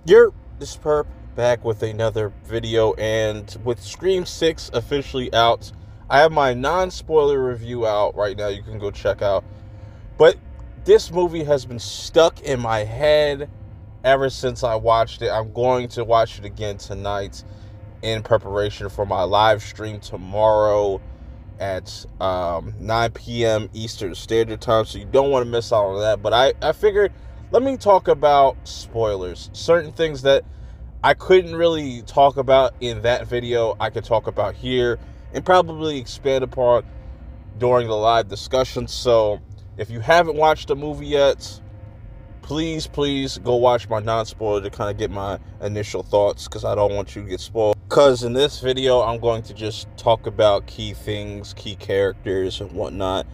This perp back with another video, and with Scream 6 officially out, I have my non-spoiler review out right now. You can go check out. But this movie has been stuck in my head ever since I watched it. I'm going to watch it again tonight in preparation for my live stream tomorrow at 9 p.m. Eastern Standard Time, so you don't want to miss out on that. But I figured, let me talk about spoilers. Certain things that I couldn't really talk about in that video, I could talk about here and probably expand upon during the live discussion. So if you haven't watched the movie yet, please go watch my non-spoiler to kind of get my initial thoughts, because I don't want you to get spoiled. Because in this video, I'm going to just talk about key things, key characters, and whatnot.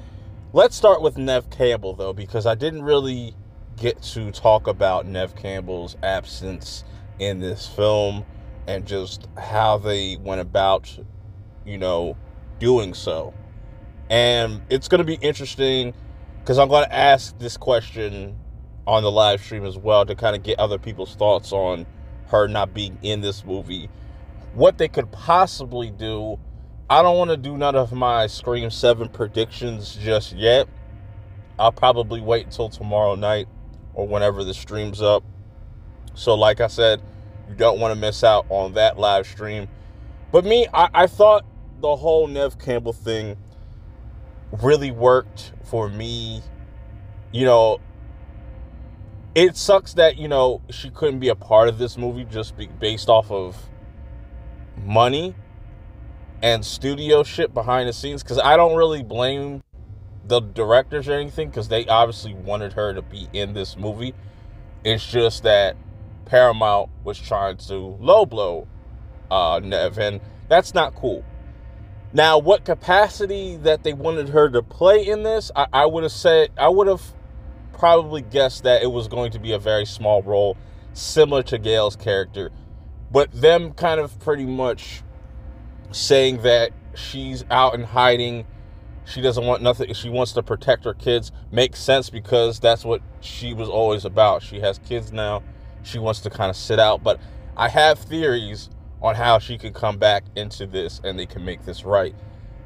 Let's start with Neve Campbell, though, because I didn't really get to talk about Neve Campbell's absence in this film and just how they went about, doing so. And it's going to be interesting because I'm going to ask this question on the live stream as well to kind of get other people's thoughts on her not being in this movie, what they could possibly do. I don't want to do none of my Scream 7 predictions just yet. I'll probably wait until tomorrow night or whenever the stream's up. So like I said, you don't want to miss out on that live stream. But I thought the whole Neve Campbell thing really worked for me. It sucks that, she couldn't be a part of this movie just based off of money and studio shit behind the scenes, because I don't really blame the directors or anything, because they obviously wanted her to be in this movie. It's just that Paramount was trying to low blow Neve, and that's not cool. Now, what capacity that they wanted her to play in this, I would have probably guessed that it was going to be a very small role, similar to Gale's character. But them kind of pretty much saying that she's out and hiding, she doesn't want nothing, she wants to protect her kids, makes sense, because that's what she was always about. She has kids now, she wants to kind of sit out. But I have theories on how she could come back into this and they can make this right.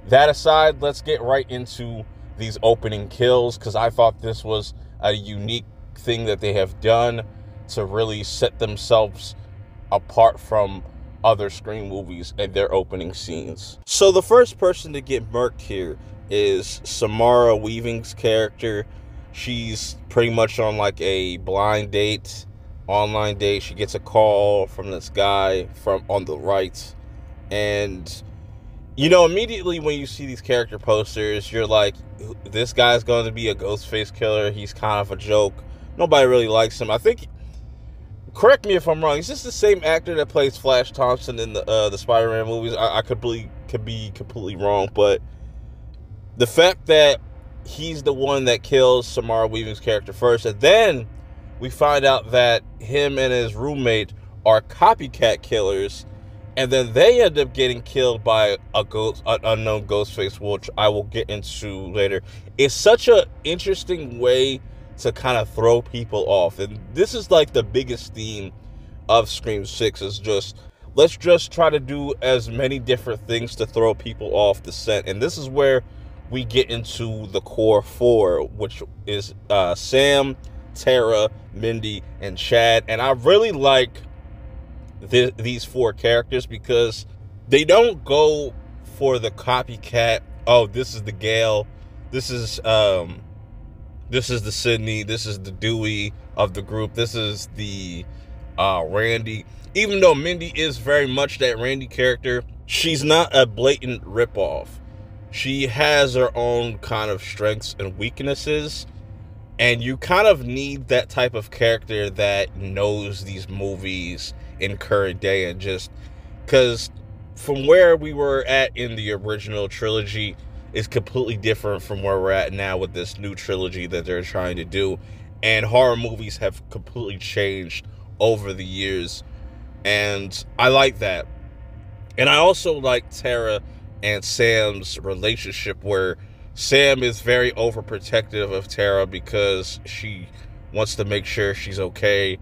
That aside, let's get right into these opening kills, because I thought this was a unique thing that they have done to really set themselves apart from other Scream movies and their opening scenes. So the first person to get murked here is Samara Weaving's character. She's pretty much on like a blind date, online date. She gets a call from this guy from on the right, and immediately when you see these character posters, you're like, this guy's going to be a Ghostface killer. He's kind of a joke. Nobody really likes him. I think, correct me if I'm wrong, is this the same actor that plays Flash Thompson in the Spider-Man movies? I could be completely wrong, but the fact that he's the one that kills Samara Weaving's character first, and then we find out that him and his roommate are copycat killers, and then they end up getting killed by an unknown Ghostface, which I will get into later. It's such an interesting way to kind of throw people off. And this is like the biggest theme of Scream 6, is just, let's just try to do as many different things to throw people off the scent. And this is where we get into the core four, which is Sam, Tara, Mindy, and Chad. And I really like these four characters because they don't go for the copycat, oh, this is the Gale, this is the Sydney, this is the Dewey of the group, this is the Randy. Even though Mindy is very much that Randy character, she's not a blatant ripoff. She has her own kind of strengths and weaknesses, and you kind of need that type of character that knows these movies in current day, and just because from where we were at in the original trilogy is completely different from where we're at now with this new trilogy that they're trying to do, and horror movies have completely changed over the years, and I like that. And I also like Tara and Sam's relationship, where Sam is very overprotective of Tara because she wants to make sure she's okay.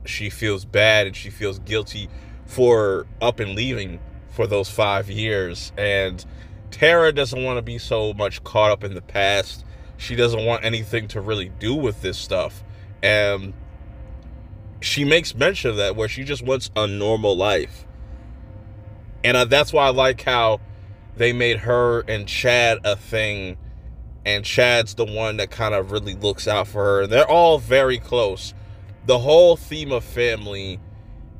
she feels bad and she feels guilty for up and leaving for those 5 years. And Tara doesn't want to be so much caught up in the past. She doesn't want anything to really do with this stuff. And she makes mention of that, where she just wants a normal life. And that's why I like how they made her and Chad a thing. And Chad's the one that kind of really looks out for her. They're all very close. The whole theme of family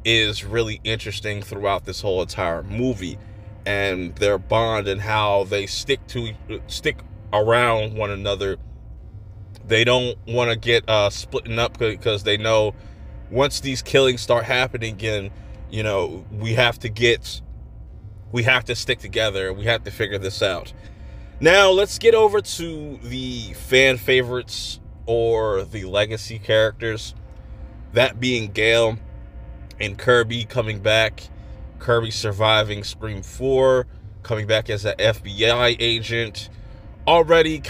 is really interesting throughout this whole entire movie. And their bond and how they stick around one another. They don't want to get splitting up, because they know once these killings start happening again, we have to stick together. We have to figure this out. Now, let's get over to the fan favorites, or the legacy characters. That being Gale and Kirby coming back. Kirby surviving Scream 4, coming back as an FBI agent. Already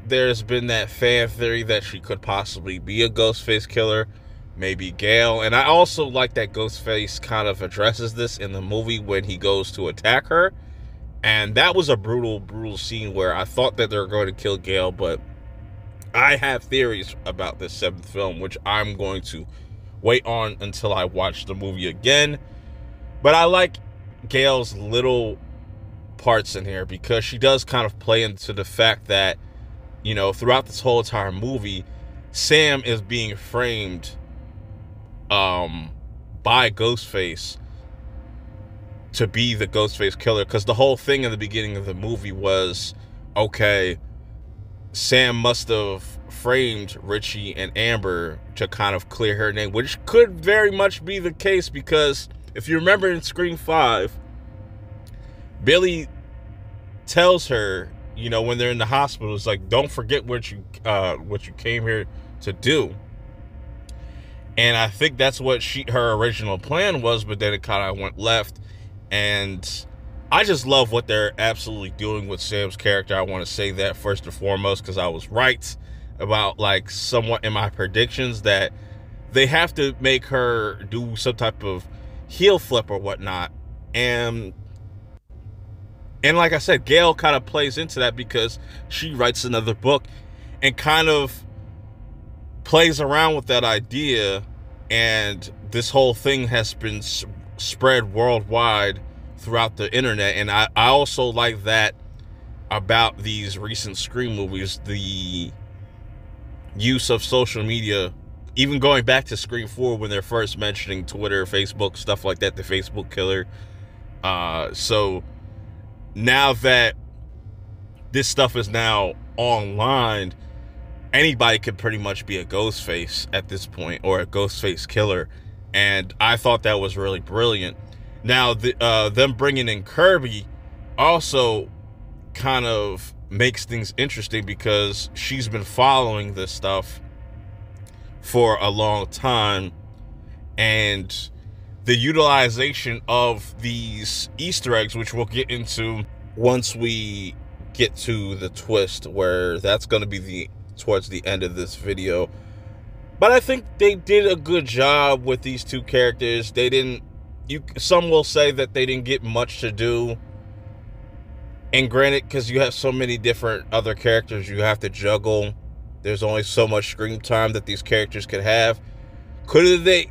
there's been that fan theory that she could possibly be a Ghostface killer. Maybe Gale. And I also like that Ghostface kind of addresses this in the movie when he goes to attack her. And that was a brutal scene where I thought that they were going to kill Gale, but I have theories about this 7th film, which I'm going to wait on until I watch the movie again. But I like Gale's little parts in here, because she does kind of play into the fact that, throughout this whole entire movie, Sam is being framed by Ghostface to be the Ghostface killer. Because the whole thing in the beginning of the movie was, okay, Sam must have framed Richie and Amber to kind of clear her name, which could very much be the case, because if you remember in Scream 5, Billy tells her, when they're in the hospital, it's like, don't forget what you came here to do. And I think that's what her original plan was, but then it kind of went left. And I just love what they're absolutely doing with Sam's character. I want to say that first and foremost, because I was right about, somewhat in my predictions, that they have to make her do some type of heel flip or whatnot. And like I said, Gale kind of plays into that, because she writes another book and kind of plays around with that idea. And this whole thing has been spread worldwide throughout the internet. And I also like that about these recent Scream movies, the use of social media, even going back to Scream 4 when they're first mentioning Twitter, Facebook, stuff like that, the Facebook killer. So now that this stuff is now online, anybody could pretty much be a Ghostface at this point, or a Ghostface killer. And I thought that was really brilliant. Now, them bringing in Kirby also kind of makes things interesting, because she's been following this stuff for a long time. And the utilization of these Easter eggs, which we'll get into once we get to the twist, where that's going to be towards the end of this video. But I think they did a good job with these two characters. Some will say that they didn't get much to do. And granted, because you have so many different other characters you have to juggle, there's only so much screen time that these characters could have. Could they,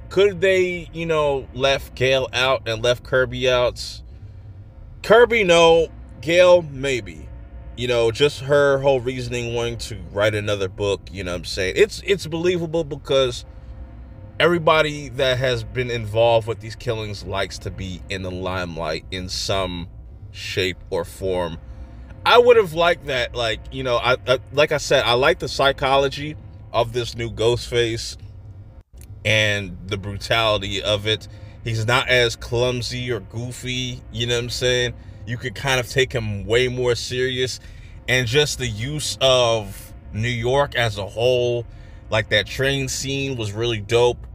left Gale out and left Kirby out? Kirby, no. Gale, maybe. Just her whole reasoning wanting to write another book, what I'm saying? It's believable, because everybody that has been involved with these killings likes to be in the limelight in some shape or form. I would have liked that, like I said, I like the psychology of this new Ghostface and the brutality of it. He's not as clumsy or goofy, what I'm saying? You could kind of take him way more serious. And just the use of New York as a whole, like that train scene was really dope.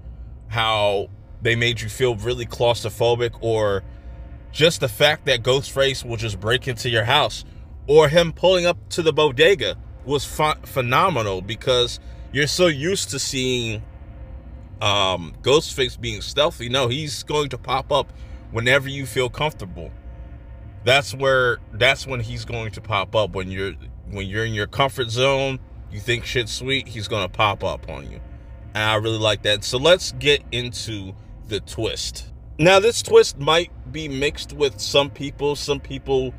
How they made you feel really claustrophobic, or just the fact that Ghostface will just break into your house, or him pulling up to the bodega was phenomenal, because you're so used to seeing Ghostface being stealthy. No, he's going to pop up whenever you feel comfortable. That's when he's going to pop up. When you're in your comfort zone, you think shit's sweet, he's going to pop up on you. And I really like that. So let's get into the twist. Now, this twist might be mixed with some people. Some people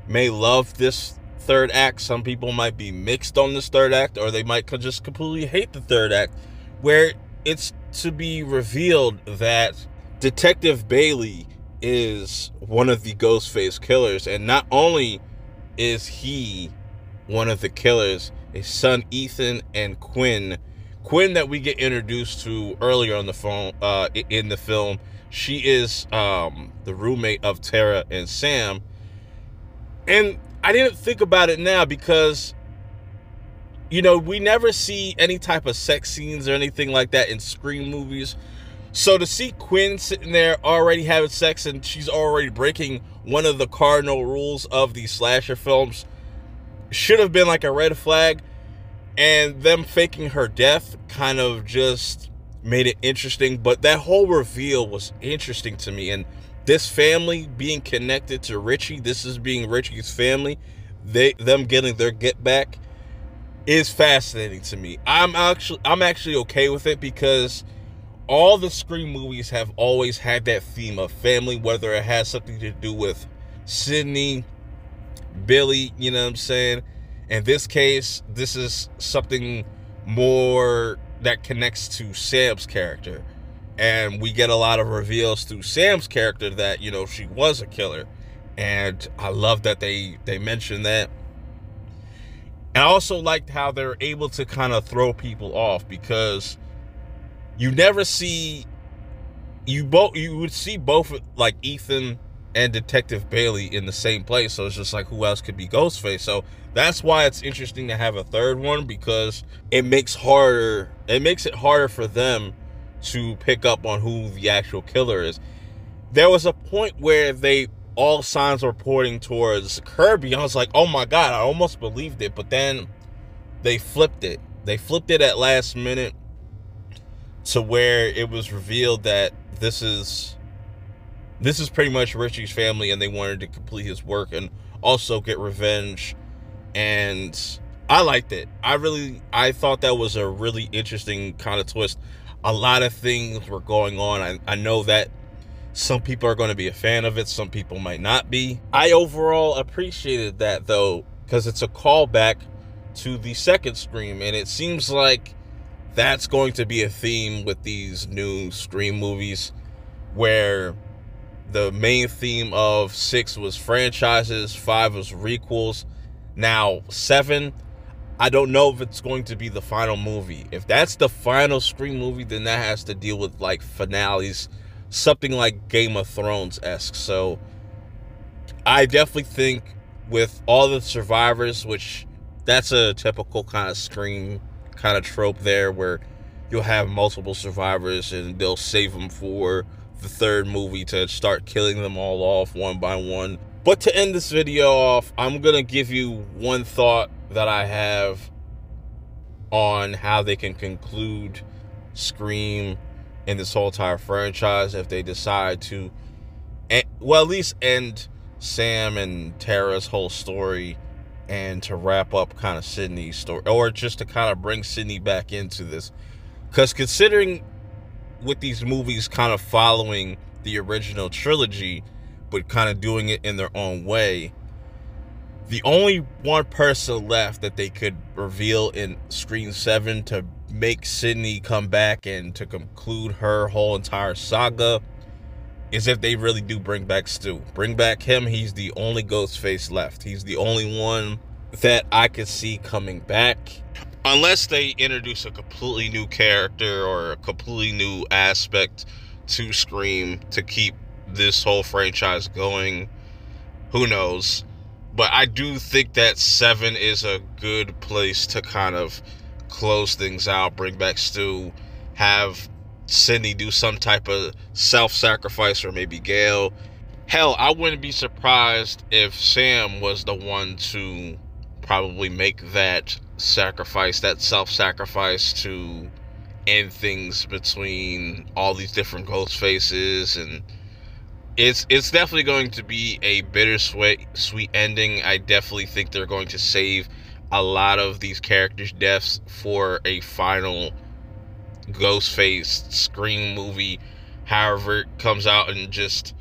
may love this third act. Some people might be mixed on this third act, or they might just completely hate the third act, where it's to be revealed that Detective Bailey is one of the Ghostface killers. And not only is he one of the killers, his son Ethan and Quinn that we get introduced to earlier on the phone in the film, she is the roommate of Tara and Sam. And I didn't think about it now because, you know, we never see any type of sex scenes or anything like that in Scream movies. So to see Quinn sitting there already having sex, and she's already breaking one of the cardinal rules of these slasher films, should have been like a red flag. And them faking her death kind of just made it interesting. But that whole reveal was interesting to me. And this family being connected to Richie, this is being Richie's family, them getting their get back, is fascinating to me. I'm actually okay with it, because all the Scream movies have always had that theme of family, whether it has something to do with Sidney, Billy, you know what I'm saying? In this case, this is something more that connects to Sam's character. And we get a lot of reveals through Sam's character that, you know, she was a killer. And I love that they mentioned that. And I also liked how they're able to kind of throw people off, because you never see, you would see both like Ethan and Detective Bailey in the same place. So it's just like, who else could be Ghostface? So that's why it's interesting to have a third one, because it makes it harder for them to pick up on who the actual killer is. There was a point where all signs were pointing towards Kirby. I was like, oh my God, I almost believed it. But then they flipped it. They flipped it at last minute to where it was revealed that this is pretty much Richie's family, and they wanted to complete his work and also get revenge. And I liked it. I thought that was a really interesting kind of twist. A lot of things were going on. I know that some people are going to be a fan of it, some people might not be. I overall appreciated that, though, because it's a callback to the second Scream, and it seems like that's going to be a theme with these new Scream movies, where the main theme of 6 was franchises, 5 was requels. Now 7, I don't know if it's going to be the final movie. If that's the final Scream movie, then that has to deal with like finales, something like Game of Thrones-esque. So I definitely think with all the survivors, which that's a typical kind of Scream kind of trope there, where you'll have multiple survivors and they'll save them for the third movie to start killing them all off one by one. But to end this video off, I'm going to give you one thought that I have on how they can conclude Scream in this whole entire franchise if they decide to, well, at least end Sam and Tara's whole story, and to wrap up kind of Sidney's story, or just to kind of bring Sidney back into this. Because considering with these movies kind of following the original trilogy, but kind of doing it in their own way, the only one person left that they could reveal in Scream 7 to make Sidney come back and to conclude her whole entire saga is if they really do bring back Stu. Bring back him. He's the only Ghostface left. He's the only one that I could see coming back. Unless they introduce a completely new character or a completely new aspect to Scream to keep this whole franchise going. Who knows? But I do think that 7 is a good place to kind of close things out, bring back Stu, have Sidney do some type of self-sacrifice, or maybe Gale. Hell, I wouldn't be surprised if Sam was the one to probably make that sacrifice, that self-sacrifice, to end things between all these different Ghostfaces, and it's definitely going to be a sweet ending. I definitely think they're going to save a lot of these characters' deaths for a final Ghostface Scream movie, however it comes out. And just,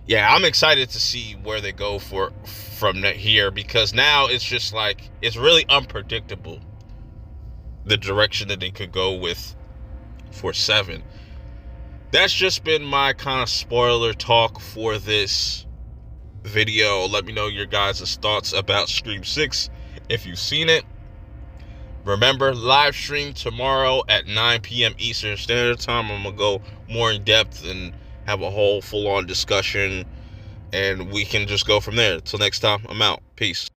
yeah, I'm excited to see where they go from here, because now it's just like, it's really unpredictable the direction that they could go with for 7. That's just been my kind of spoiler talk for this video. Let me know your guys' thoughts about Scream 6 if you've seen it. Remember, live stream tomorrow at 9 p.m. Eastern Standard Time. I'm going to go more in depth and have a whole full-on discussion, and we can just go from there. Till next time, I'm out. Peace.